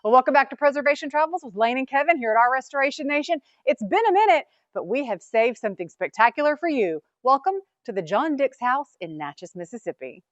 Well, welcome back to Preservation Travels with Lane and Kevin here at our Restoration Nation. It's been a minute, but we have saved something spectacular for you. Welcome to the John Dix house in Natchez, Mississippi.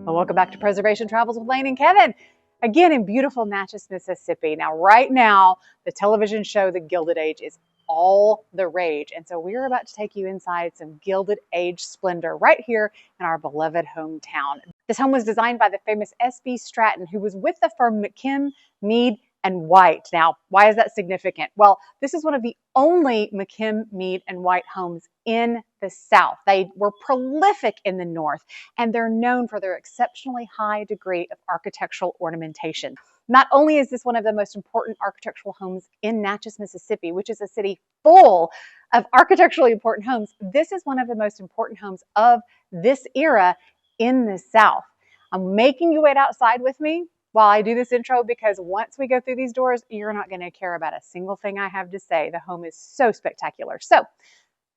Well, welcome back to Preservation Travels with Lane and Kevin, again in beautiful Natchez, Mississippi. Now, right now, the television show The Gilded Age is all the rage, and so we're about to take you inside some Gilded Age splendor right here in our beloved hometown. This home was designed by the famous S.B. Stratton, who was with the firm McKim, Mead White. Now, why is that significant? Well, this is one of the only McKim, Mead White homes in the South. They were prolific in the North, and they're known for their exceptionally high degree of architectural ornamentation. Not only is this one of the most important architectural homes in Natchez, Mississippi, which is a city full of architecturally important homes, this is one of the most important homes of this era in the South. I'm making you wait outside with me while I do this intro, because once we go through these doors, you're not going to care about a single thing I have to say. The home is so spectacular. So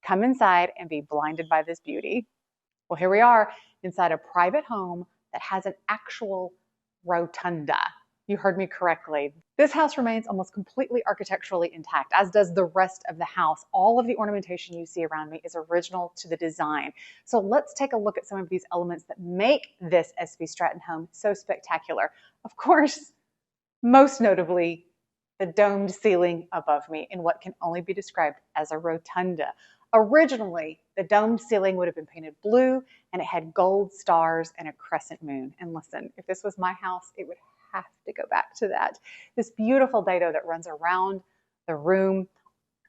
come inside and be blinded by this beauty. Well, here we are inside a private home that has an actual rotunda. You heard me correctly. This house remains almost completely architecturally intact, as does the rest of the house. All of the ornamentation you see around me is original to the design. So let's take a look at some of these elements that make this S.B. Stratton home so spectacular. Of course, most notably, the domed ceiling above me in what can only be described as a rotunda. Originally, the domed ceiling would have been painted blue, and it had gold stars and a crescent moon. And listen, if this was my house, it would have to go back to that. This beautiful dado that runs around the room,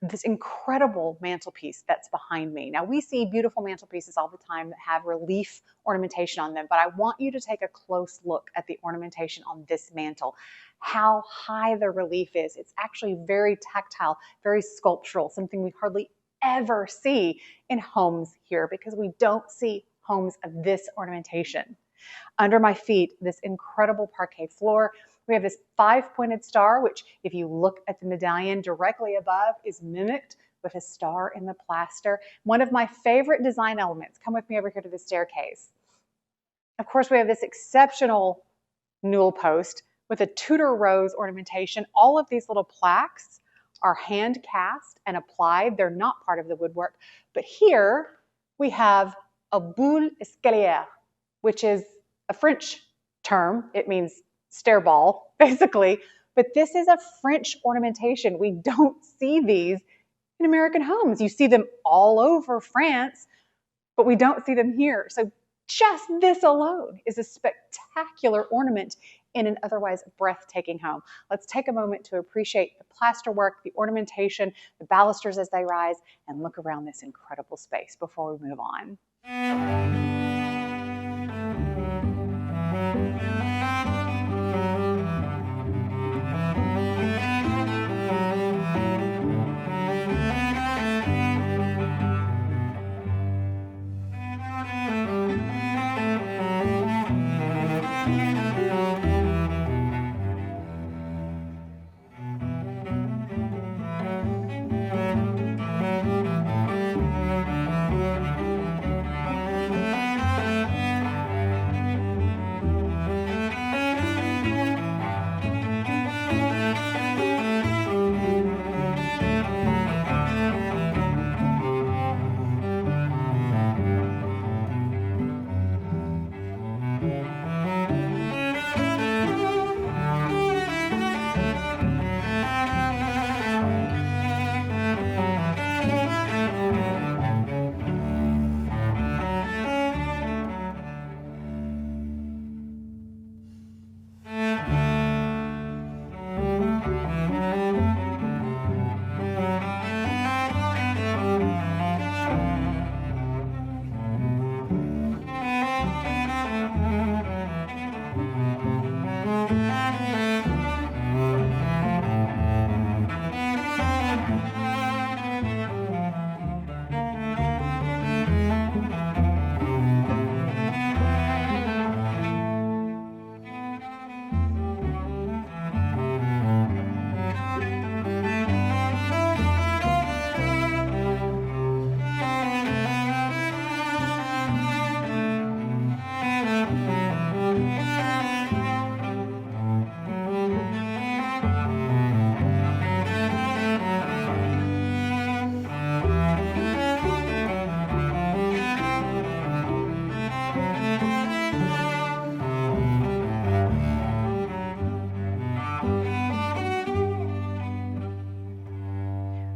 this incredible mantelpiece that's behind me. Now, we see beautiful mantelpieces all the time that have relief ornamentation on them, but I want you to take a close look at the ornamentation on this mantel. How high the relief is. It's actually very tactile, very sculptural, something we hardly ever see in homes here, because we don't see homes of this ornamentation. Under my feet, this incredible parquet floor. We have this 5-pointed star, which if you look at the medallion directly above is mimicked with a star in the plaster. One of my favorite design elements. Come with me over here to the staircase. Of course, we have this exceptional newel post with a Tudor rose ornamentation. All of these little plaques are hand cast and applied. They're not part of the woodwork. But here we have a boule escalier. which is a French term. It means stair ball, basically. But this is a French ornamentation. We don't see these in American homes. You see them all over France, but we don't see them here. So just this alone is a spectacular ornament in an otherwise breathtaking home. Let's take a moment to appreciate the plasterwork, the ornamentation, the balusters as they rise, and look around this incredible space before we move on.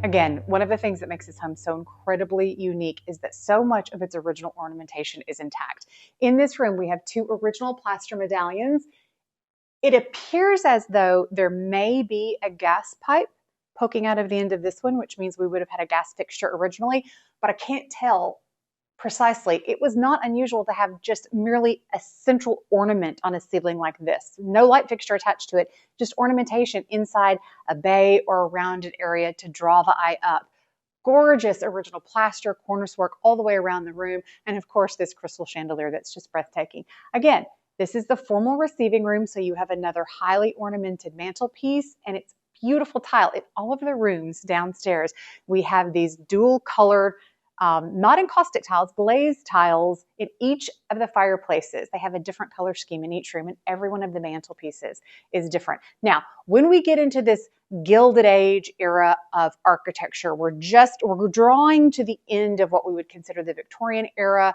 Again, one of the things that makes this home so incredibly unique is that so much of its original ornamentation is intact. In this room, we have two original plaster medallions. It appears as though there may be a gas pipe poking out of the end of this one, which means we would have had a gas fixture originally, but I can't tell precisely. It was not unusual to have just merely a central ornament on a ceiling like this. No light fixture attached to it, just ornamentation inside a bay or a rounded area to draw the eye up. Gorgeous original plaster, cornice work all the way around the room, and of course this crystal chandelier that's just breathtaking. Again, this is the formal receiving room, so you have another highly ornamented mantelpiece, and it's beautiful tile. In all of the rooms downstairs, we have these dual colored not encaustic tiles, glazed tiles in each of the fireplaces. They have a different color scheme in each room, and every one of the mantelpieces is different. Now, when we get into this Gilded Age era of architecture, we're drawing to the end of what we would consider the Victorian era.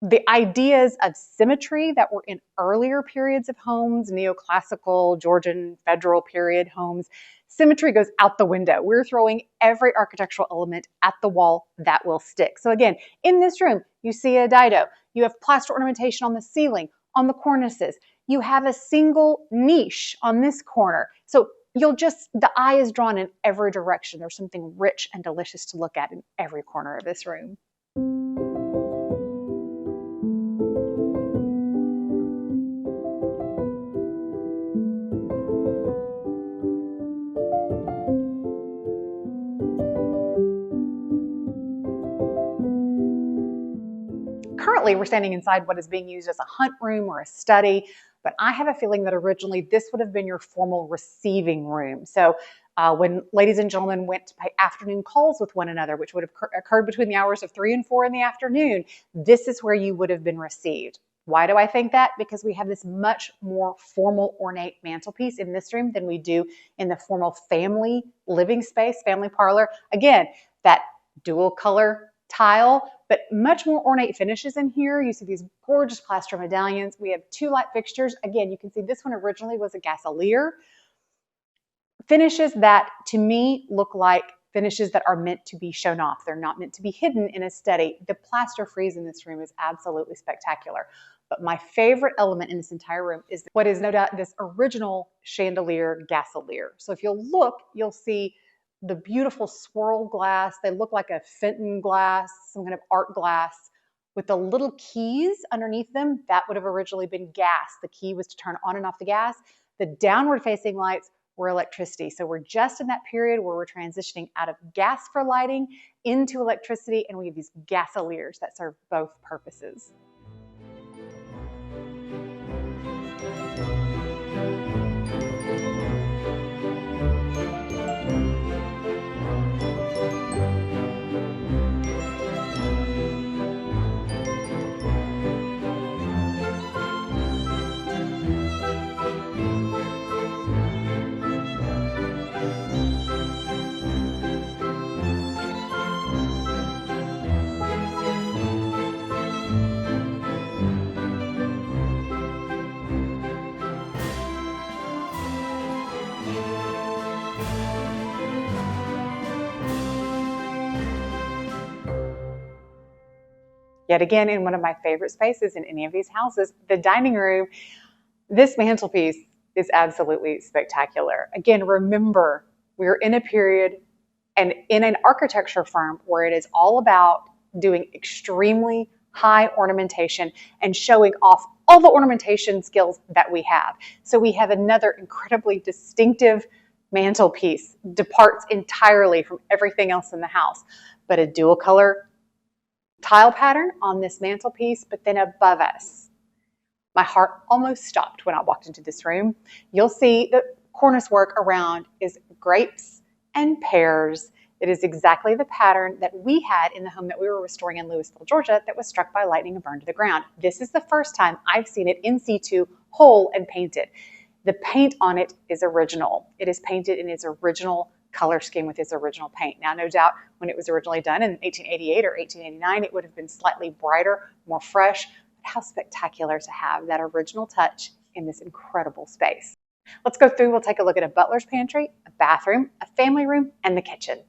The ideas of symmetry that were in earlier periods of homes, neoclassical, Georgian federal period homes, symmetry goes out the window. We're throwing every architectural element at the wall that will stick. So again, in this room, you see a dado. You have plaster ornamentation on the ceiling, on the cornices. You have a single niche on this corner. So the eye is drawn in every direction. There's something rich and delicious to look at in every corner of this room. Currently, we're standing inside what is being used as a hunt room or a study, but I have a feeling that originally this would have been your formal receiving room. So when ladies and gentlemen went to pay afternoon calls with one another, which would have occurred between the hours of 3 and 4 in the afternoon, this is where you would have been received. Why do I think that? Because we have this much more formal, ornate mantelpiece in this room than we do in the formal family living space, family parlor. Again, that dual color tile, but much more ornate finishes in here. You see these gorgeous plaster medallions. We have 2 light fixtures. Again, you can see this one originally was a gasolier. Finishes that, to me, look like finishes that are meant to be shown off. They're not meant to be hidden in a study. The plaster frieze in this room is absolutely spectacular. But my favorite element in this entire room is what is no doubt this original chandelier gasolier. So if you'll look, you'll see the beautiful swirl glass. They look like a Fenton glass, some kind of art glass with the little keys underneath them. That would have originally been gas. The key was to turn on and off the gas. The downward facing lights were electricity. So we're just in that period where we're transitioning out of gas for lighting into electricity, and we have these gasoliers that serve both purposes. Yet again, in one of my favorite spaces in any of these houses, the dining room, this mantelpiece is absolutely spectacular. Again, remember, we're in a period and in an architecture firm where it is all about doing extremely high ornamentation and showing off all the ornamentation skills that we have. So we have another incredibly distinctive mantelpiece, departs entirely from everything else in the house, but a dual color tile pattern on this mantelpiece, but then above us, my heart almost stopped when I walked into this room. You'll see the cornice work around is grapes and pears. It is exactly the pattern that we had in the home that we were restoring in Louisville, Georgia, that was struck by lightning and burned to the ground. This is the first time I've seen it in situ, whole and painted. The paint on it is original. It is painted in its original color scheme with its original paint. Now, no doubt when it was originally done in 1888 or 1889, it would have been slightly brighter, more fresh. But how spectacular to have that original touch in this incredible space. Let's go through. We'll take a look at a butler's pantry, a bathroom, a family room, and the kitchen.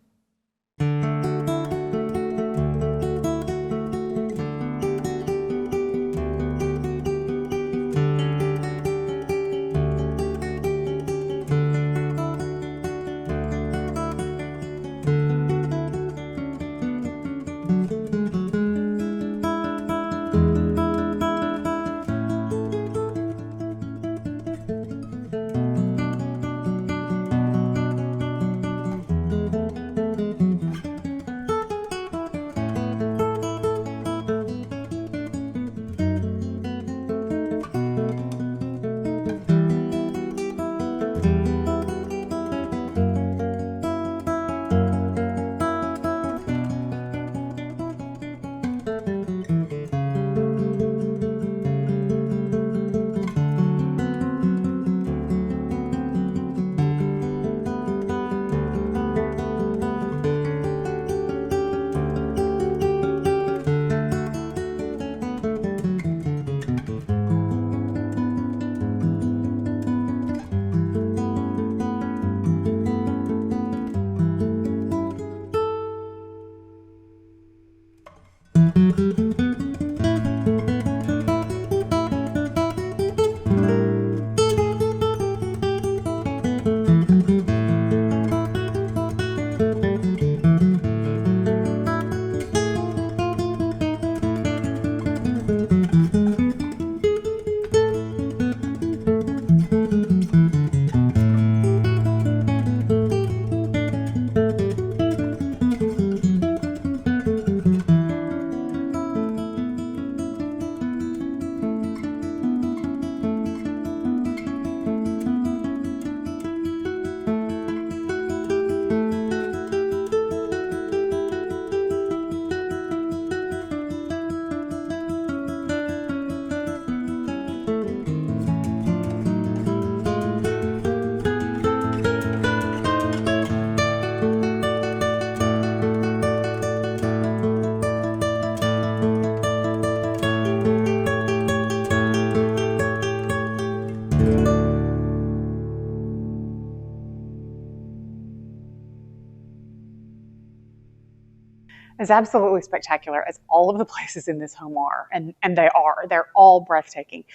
as absolutely spectacular as all of the places in this home are, and they're all breathtaking.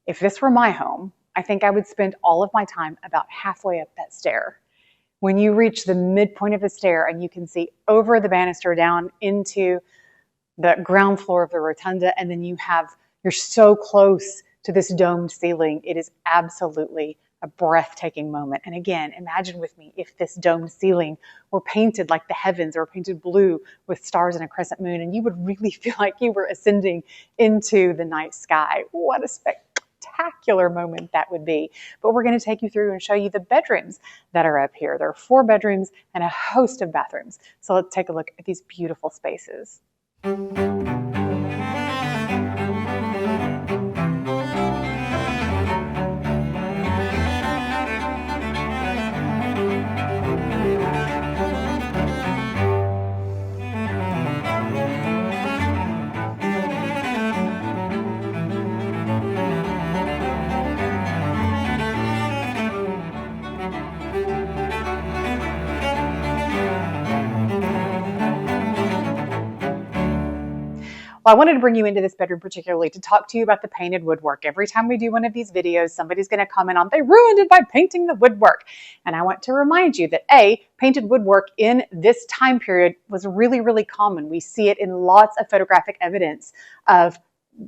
If this were my home, I think I would spend all of my time about halfway up that stair. When you reach the midpoint of the stair and you can see over the banister down into the ground floor of the rotunda, and then you're so close to this domed ceiling, it is absolutely a breathtaking moment. And again, imagine with me if this domed ceiling were painted like the heavens, or painted blue with stars and a crescent moon, and you would really feel like you were ascending into the night sky. What a spectacular moment that would be. But we're going to take you through and show you the bedrooms that are up here. There are 4 bedrooms and a host of bathrooms. So let's take a look at these beautiful spaces. Well, I wanted to bring you into this bedroom particularly to talk to you about the painted woodwork. Every time we do one of these videos, somebody's going to comment on, they ruined it by painting the woodwork. And I want to remind you that painted woodwork in this time period was really, really common. We see it in lots of photographic evidence of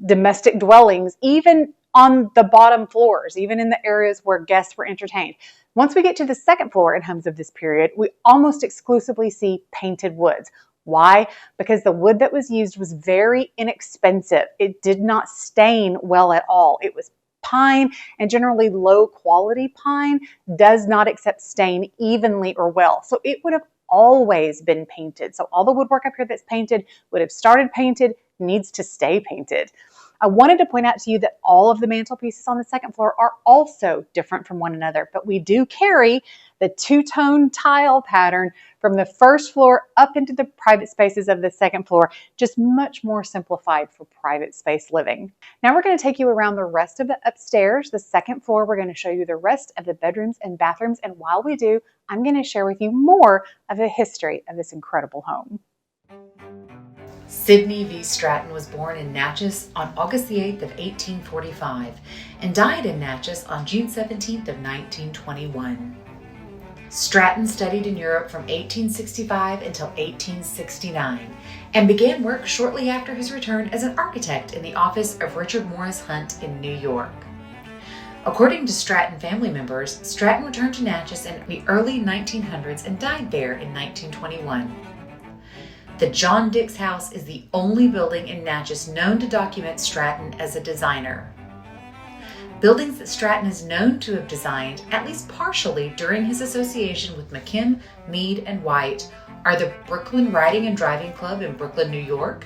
domestic dwellings, even on the bottom floors, even in the areas where guests were entertained. Once we get to the second floor in homes of this period, we almost exclusively see painted woods. Why? Because the wood that was used was very inexpensive. It did not stain well at all. It was pine, and generally low quality pine does not accept stain evenly or well. So it would have always been painted. So all the woodwork up here that's painted would have started painted, needs to stay painted. I wanted to point out to you that all of the mantelpieces on the second floor are also different from one another, but we do carry the two-tone tile pattern from the first floor up into the private spaces of the second floor, just much more simplified for private space living. Now we're going to take you around the rest of the upstairs, the second floor. We're going to show you the rest of the bedrooms and bathrooms, and while we do, I'm going to share with you more of the history of this incredible home. Sidney V. Stratton was born in Natchez on August the 8th of 1845 and died in Natchez on June 17th of 1921. Stratton studied in Europe from 1865 until 1869 and began work shortly after his return as an architect in the office of Richard Morris Hunt in New York. According to Stratton family members, Stratton returned to Natchez in the early 1900s and died there in 1921. The John Dix House is the only building in Natchez known to document Stratton as a designer. Buildings that Stratton is known to have designed, at least partially during his association with McKim, Mead, and White, are the Brooklyn Riding and Driving Club in Brooklyn, New York,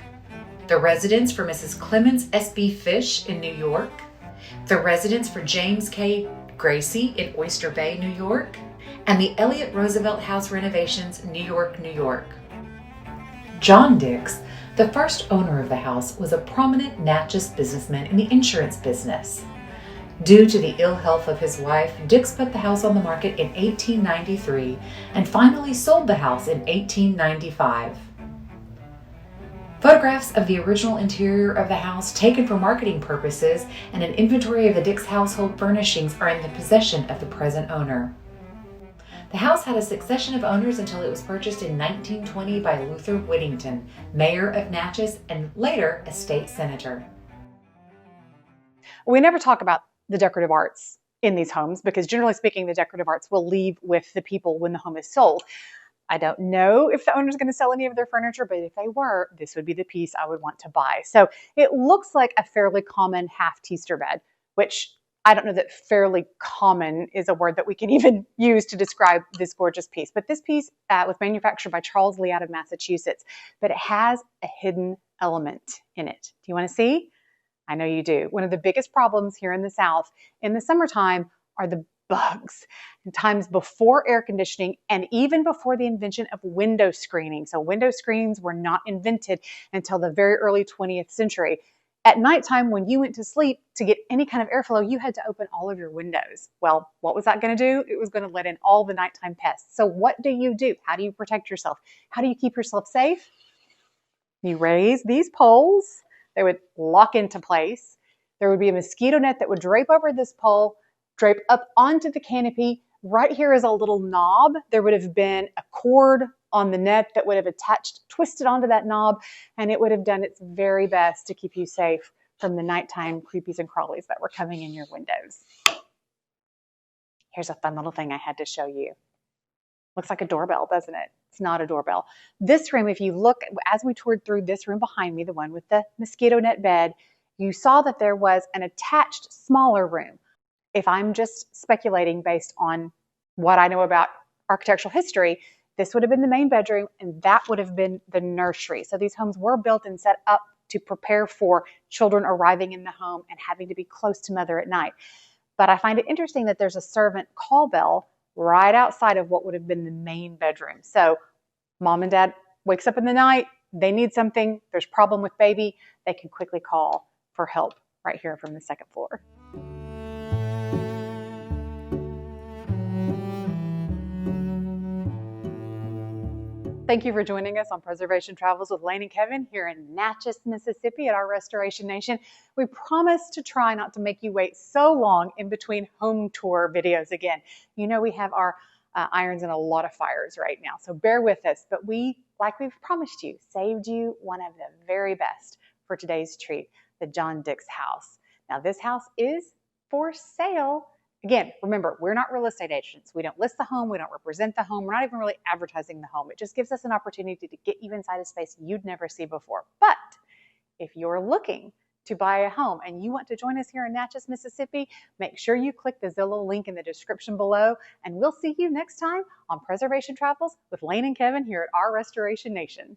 the residence for Mrs. Clemens S.B. Fish in New York, the residence for James K. Gracie in Oyster Bay, New York, and the Elliott Roosevelt House renovations, New York, New York. John Dix, the first owner of the house, was a prominent Natchez businessman in the insurance business. Due to the ill health of his wife, Dix put the house on the market in 1893 and finally sold the house in 1895. Photographs of the original interior of the house taken for marketing purposes and an inventory of the Dix household furnishings are in the possession of the present owner. The house had a succession of owners until it was purchased in 1920 by Luther Whittington, mayor of Natchez and later a state senator. We never talk about the decorative arts in these homes because generally speaking, the decorative arts will leave with the people when the home is sold. I don't know if the owner's going to sell any of their furniture, but if they were, this would be the piece I would want to buy. So it looks like a fairly common half teaster bed, which I don't know that fairly common is a word that we can even use to describe this gorgeous piece. But this piece was manufactured by Charles Lee out of Massachusetts, but it has a hidden element in it. Do you want to see? I know you do. One of the biggest problems here in the South in the summertime are the bugs. In times before air conditioning and even before the invention of window screening. So window screens were not invented until the very early 20th century. At nighttime, when you went to sleep, to get any kind of airflow, you had to open all of your windows. Well, what was that going to do? It was going to let in all the nighttime pests. So what do? How do you protect yourself? How do you keep yourself safe? You raise these poles, they would lock into place. There would be a mosquito net that would drape over this pole, drape up onto the canopy. Right here is a little knob. There would have been a cord on the net that would have attached, twisted onto that knob, and it would have done its very best to keep you safe from the nighttime creepies and crawlies that were coming in your windows. Here's a fun little thing I had to show you. Looks like a doorbell, doesn't it? It's not a doorbell. This room, if you look, as we toured through this room behind me, the one with the mosquito net bed, you saw that there was an attached smaller room. If I'm just speculating based on what I know about architectural history, this would have been the main bedroom and that would have been the nursery. So these homes were built and set up to prepare for children arriving in the home and having to be close to mother at night. But I find it interesting that there's a servant call bell right outside of what would have been the main bedroom. So mom and dad wakes up in the night, they need something, there's a problem with baby, they can quickly call for help right here from the second floor. Thank you for joining us on Preservation Travels with Lane and Kevin here in Natchez, Mississippi at our Restoration Nation. We promise to try not to make you wait so long in between home tour videos again. You know we have our irons in a lot of fires right now, so bear with us. But we, like we've promised you, saved you one of the very best for today's treat, the John Dix house. Now this house is for sale. Again, remember, we're not real estate agents. We don't list the home. We don't represent the home. We're not even really advertising the home. It just gives us an opportunity to get you inside a space you'd never see before. But if you're looking to buy a home and you want to join us here in Natchez, Mississippi, make sure you click the Zillow link in the description below. And we'll see you next time on Preservation Travels with Lane and Kevin here at our Restoration Nation.